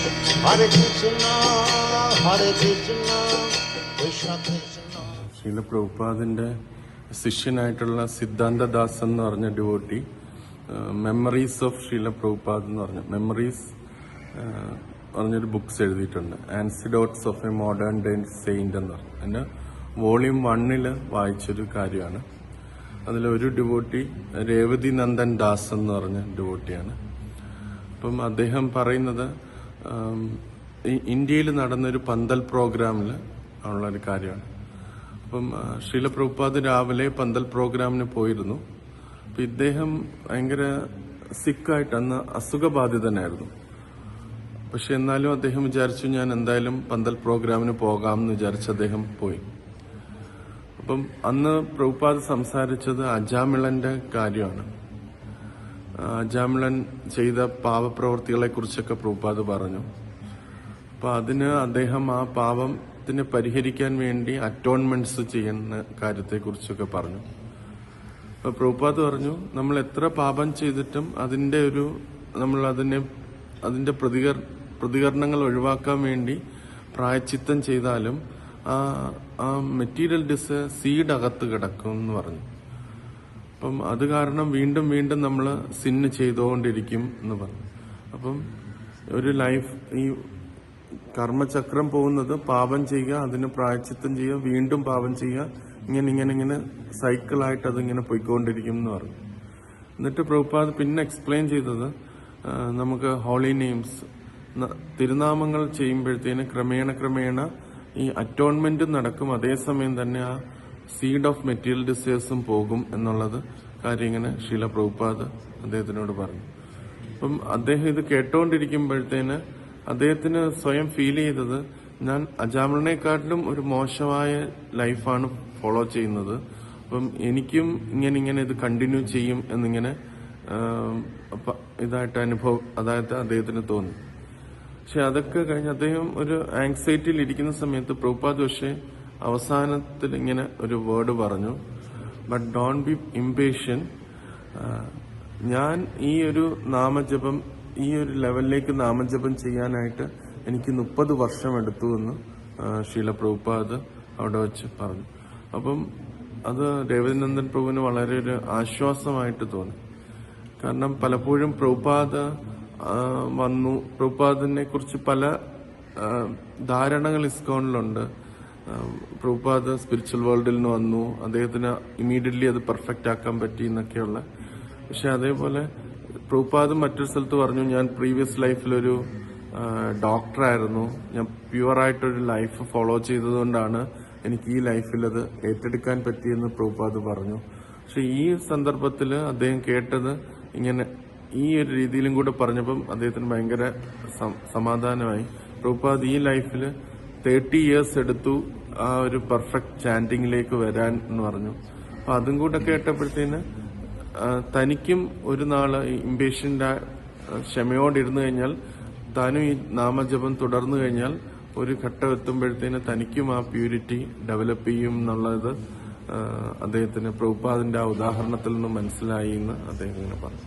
Hare Krishna, Hare Krishna, Krishna Krishna. Srila പ്രഭുപാദിന്റെ ശിഷ്യനായിട്ടുള്ള Siddhantadas എന്ന് പറഞ്ഞ devotee memories of Srila Prabhupad എന്ന് പറഞ്ഞ മെമ്മറീസ് പറഞ്ഞൊരു ബുക്സ് എഴുതിയിട്ടുണ്ട്. Anecdotes of a modern day saint എന്ന് പറഞ്ഞു. അതിന്റെ വോളിയം 1 വായിച്ചൊരു കാര്യമാണ്. അതിലൊരു ഡിവോട്ടി രേവതി നന്ദൻ ദാസ് എന്ന് പറഞ്ഞ ഡിവോട്ടിയാണ്. അപ്പം അദ്ദേഹം പറയുന്നത് ഇന്ത്യയിൽ നടന്നൊരു പന്തൽ പ്രോഗ്രാമിൽ ഉള്ളൊരു കാര്യമാണ്. അപ്പം ശ്രീല പ്രഭുപാദ് രാവിലെ പന്തൽ പ്രോഗ്രാമിന് പോയിരുന്നു. അപ്പം ഇദ്ദേഹം ഭയങ്കര സിക്കായിട്ട് അന്ന് അസുഖബാധിതനായിരുന്നു. പക്ഷെ എന്നാലും അദ്ദേഹം വിചാരിച്ചു ഞാൻ എന്തായാലും പന്തൽ പ്രോഗ്രാമിന് പോകാമെന്ന് വിചാരിച്ച് അദ്ദേഹം പോയി. അപ്പം അന്ന് പ്രഭുപാദ് സംസാരിച്ചത് അജാമിളന്റെ കാര്യമാണ്. അജാമിളൻ ചെയ്ത പാപപ്രവൃത്തികളെ കുറിച്ചൊക്കെ പ്രഭുപാദ് പറഞ്ഞു. അപ്പൊ അതിന് അദ്ദേഹം ആ പാപത്തിനെ പരിഹരിക്കാൻ വേണ്ടി അറ്റോൺമെന്റ്സ് ചെയ്യുന്ന കാര്യത്തെക്കുറിച്ചൊക്കെ പറഞ്ഞു. അപ്പൊ പ്രഭുപാദ് പറഞ്ഞു, നമ്മൾ എത്ര പാപം ചെയ്തിട്ടും അതിന്റെ പ്രതികരണങ്ങൾ ഒഴിവാക്കാൻ വേണ്ടി പ്രായച്ചിത്തം ചെയ്താലും ആ മെറ്റീരിയൽ സീഡ് അകത്ത് കിടക്കും എന്ന് പറഞ്ഞു. അപ്പം അത് കാരണം വീണ്ടും വീണ്ടും നമ്മൾ സിന്ന് ചെയ്തുകൊണ്ടിരിക്കും എന്ന് പറഞ്ഞു. അപ്പം ഒരു ലൈഫ് ഈ കർമ്മചക്രം പോകുന്നത് പാപം ചെയ്യുക, അതിന് പ്രായച്ചിത്തം ചെയ്യുക, വീണ്ടും പാപം ചെയ്യുക, ഇങ്ങനെ സൈക്കിളായിട്ട് അതിങ്ങനെ പോയിക്കൊണ്ടിരിക്കും എന്ന് പറഞ്ഞു. എന്നിട്ട് പ്രഭുപാദ് പിന്നെ എക്സ്പ്ലെയിൻ ചെയ്തത് നമുക്ക് ഹോളി നെയിംസ് തിരുനാമങ്ങൾ ചെയ്യുമ്പോഴത്തേന് ക്രമേണ ഈ അറ്റോൺമെന്റും നടക്കും, അതേസമയം തന്നെ ആ സീഡ് ഓഫ് മെറ്റീരിയൽ ഡിസയേഴ്സും പോകും എന്നുള്ളത് കാര്യം ഇങ്ങനെ ശ്രീല പ്രഭുപാദ് അദ്ദേഹത്തിനോട് പറഞ്ഞു. അപ്പം അദ്ദേഹം ഇത് കേട്ടോണ്ടിരിക്കുമ്പോഴത്തേന് അദ്ദേഹത്തിന് സ്വയം ഫീൽ ചെയ്തത് ഞാൻ അജാമിളിനെക്കാട്ടിലും ഒരു മോശമായ ലൈഫാണ് ഫോളോ ചെയ്യുന്നത്. അപ്പം എനിക്കും ഇങ്ങനെ ഇത് കണ്ടിന്യൂ ചെയ്യും എന്നിങ്ങനെ അതായത് അദ്ദേഹത്തിന് തോന്നി. പക്ഷെ അതൊക്കെ കഴിഞ്ഞ് അദ്ദേഹം ഒരു ആങ്സൈറ്റിയിൽ ഇരിക്കുന്ന സമയത്ത് പ്രഭുപാദ് പക്ഷേ അവസാനത്തിൽ ഇങ്ങനെ ഒരു വേർഡ് പറഞ്ഞു, ബട്ട് ഡോണ്ട് ബി ഇംപേഷ്യന്റ്. ഞാൻ ഈ ഒരു നാമജപം ഈ ഒരു ലെവലിലേക്ക് നാമജപം ചെയ്യാനായിട്ട് എനിക്ക് 30 വർഷം എടുത്തു എന്ന് ശ്രീല പ്രഭുപാദ് അവിടെ വെച്ച് പറഞ്ഞു. അപ്പം അത് രേവതിനന്ദൻ പ്രഭുവിന് വളരെ ഒരു ആശ്വാസമായിട്ട് തോന്നി. കാരണം പലപ്പോഴും പ്രഭുപാദിനെ കുറിച്ച് പല ധാരണകൾ ഇസ്കോണിലുണ്ട്. പ്രഭുപാദ് സ്പിരിച്വൽ വേൾഡിൽ നിന്ന് വന്നു, അദ്ദേഹത്തിന് ഇമ്മീഡിയറ്റ്ലി അത് പെർഫെക്റ്റ് ആക്കാൻ പറ്റി എന്നൊക്കെയുള്ള. പക്ഷെ അതേപോലെ പ്രഭുപാദ് മറ്റൊരു സ്ഥലത്ത് പറഞ്ഞു, ഞാൻ പ്രീവിയസ് ലൈഫിലൊരു ഡോക്ടറായിരുന്നു, ഞാൻ പ്യുവറായിട്ടൊരു ലൈഫ് ഫോളോ ചെയ്തതുകൊണ്ടാണ് എനിക്ക് ഈ ലൈഫിൽ അത് ഏറ്റെടുക്കാൻ പറ്റിയെന്ന് പ്രഭുപാദ് പറഞ്ഞു. പക്ഷെ ഈ സന്ദർഭത്തിൽ അദ്ദേഹം കേട്ടത് ഇങ്ങനെ ഈ ഒരു രീതിയിലും കൂടെ പറഞ്ഞപ്പം അദ്ദേഹത്തിന് ഭയങ്കര സമാധാനമായി. പ്രഭുപാദ് ഈ ലൈഫിൽ 30 years എടുത്തു ആ ഒരു പെർഫെക്റ്റ് ചാൻറ്റിങ്ങിലേക്ക് വരാൻ എന്ന് പറഞ്ഞു. അപ്പൊ അതും കൂടെ കേട്ടപ്പോഴത്തേന് തനിക്കും ഒരു നാള് ഇംപേഷ്യന്റ് ക്ഷമയോടിരുന്നു കഴിഞ്ഞാൽ താനും ഈ നാമജപം തുടർന്നു കഴിഞ്ഞാൽ ഒരു ഘട്ടം എത്തുമ്പോഴത്തേന് തനിക്കും ആ പ്യൂരിറ്റി ഡെവലപ്പ് ചെയ്യും എന്നുള്ളത് അദ്ദേഹത്തിന് പ്രഭുപാദിന്റെ ആ ഉദാഹരണത്തിൽ നിന്ന് മനസ്സിലായി എന്ന് അദ്ദേഹം ഇങ്ങനെ പറഞ്ഞു.